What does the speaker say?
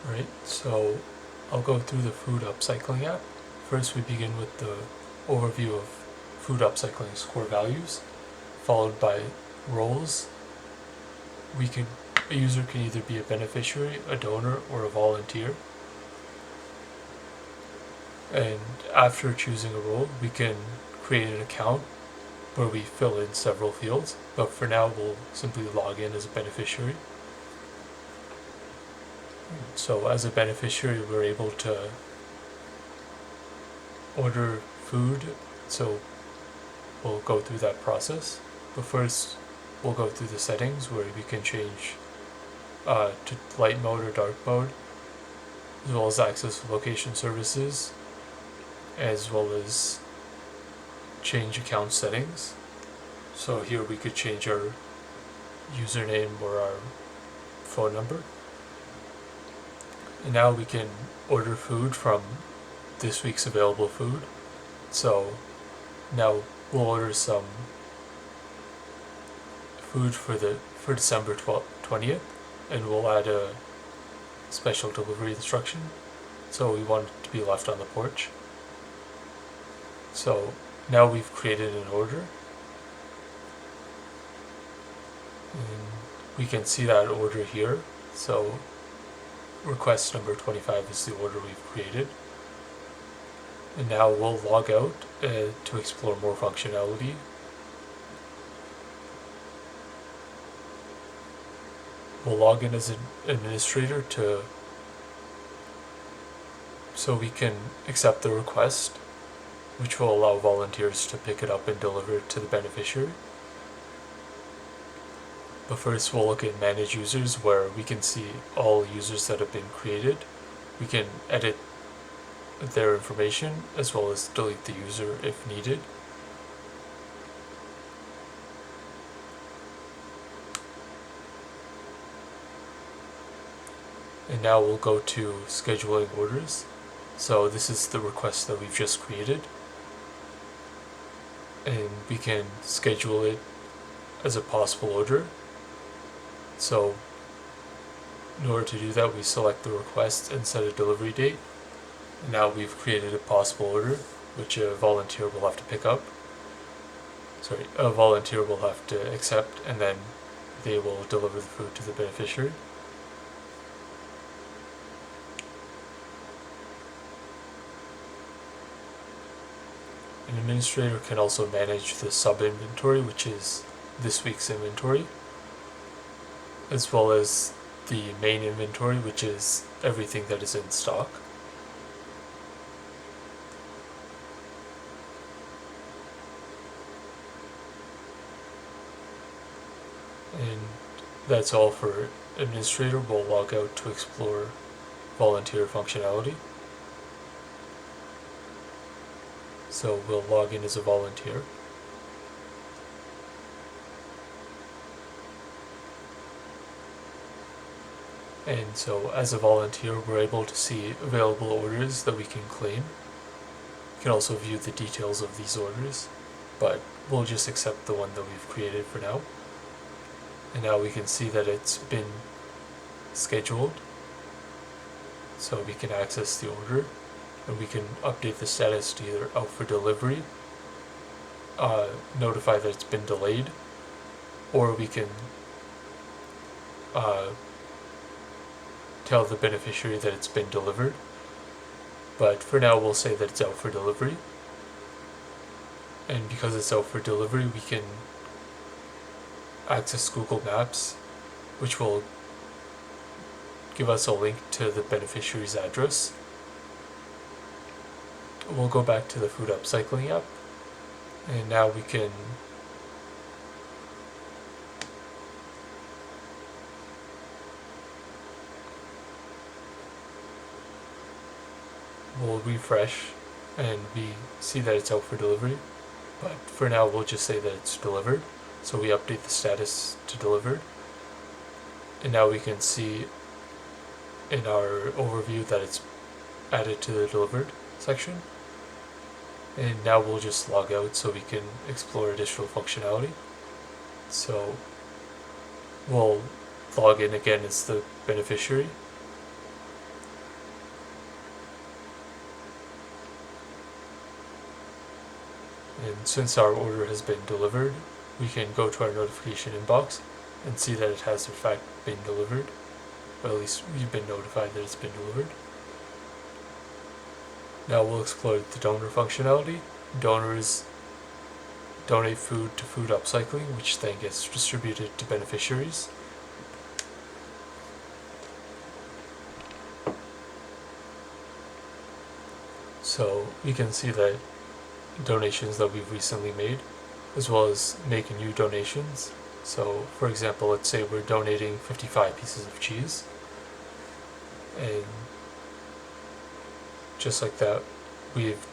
Alright, so I'll go through the Food Upcycling app. First we begin with the overview of Food Upcycling's core values, followed by roles. A user can either be a beneficiary, a donor, or a volunteer. And after choosing a role, we can create an account where we fill in several fields, but for now we'll simply log in as a beneficiary. So as a beneficiary, we're able to order food, so we'll go through that process. But first, we'll go through the settings where we can change to light mode or dark mode, as well as access location services, as well as change account settings. So here we could change our username or our phone number. And now we can order food from this week's available food. So now we'll order some food for December 20th, and we'll add a special delivery instruction. So we want it to be left on the porch. So now we've created an order, and we can see that order here. So request number 25 is the order we've created. And now we'll log out to explore more functionality. We'll log in as an administrator so we can accept the request, which will allow volunteers to pick it up and deliver it to the beneficiary. But first we'll look at manage users, where we can see all users that have been created. We can edit their information as well as delete the user if needed. And now we'll go to scheduling orders. So this is the request that we've just created, and we can schedule it as a possible order. So in order to do that, we select the request and set a delivery date. And now we've created a possible order, which a volunteer will have to pick up. A volunteer will have to accept, and then they will deliver the food to the beneficiary. An administrator can also manage the sub-inventory, which is this week's inventory, as well as the main inventory, which is everything that is in stock. And that's all for administrator. We'll log out to explore volunteer functionality. So we'll log in as a volunteer. And so as a volunteer, we're able to see available orders that we can claim. We can also view the details of these orders, but we'll just accept the one that we've created for now. And now we can see that it's been scheduled, so we can access the order, and we can update the status to either out for delivery, notify that it's been delayed, or we can tell the beneficiary that it's been delivered. But for now we'll say that it's out for delivery, and because it's out for delivery, we can access Google Maps, which will give us a link to the beneficiary's address. We'll go back to the Food Upcycling app, and now we'll refresh, and we see that it's out for delivery, but for now we'll just say that it's delivered. So we update the status to delivered, and now we can see in our overview that it's added to the delivered section. And now we'll just log out so we can explore additional functionality. So we'll log in again as the beneficiary, And since our order has been delivered, we can go to our notification inbox and see that it has in fact been delivered, or at least we've been notified that it's been delivered. Now we'll explore the donor functionality. Donors donate food to Food Upcycling, which then gets distributed to beneficiaries. So we can see that donations that we've recently made, as well as making new donations. So for example, let's say we're donating 55 pieces of cheese, and just like that, we've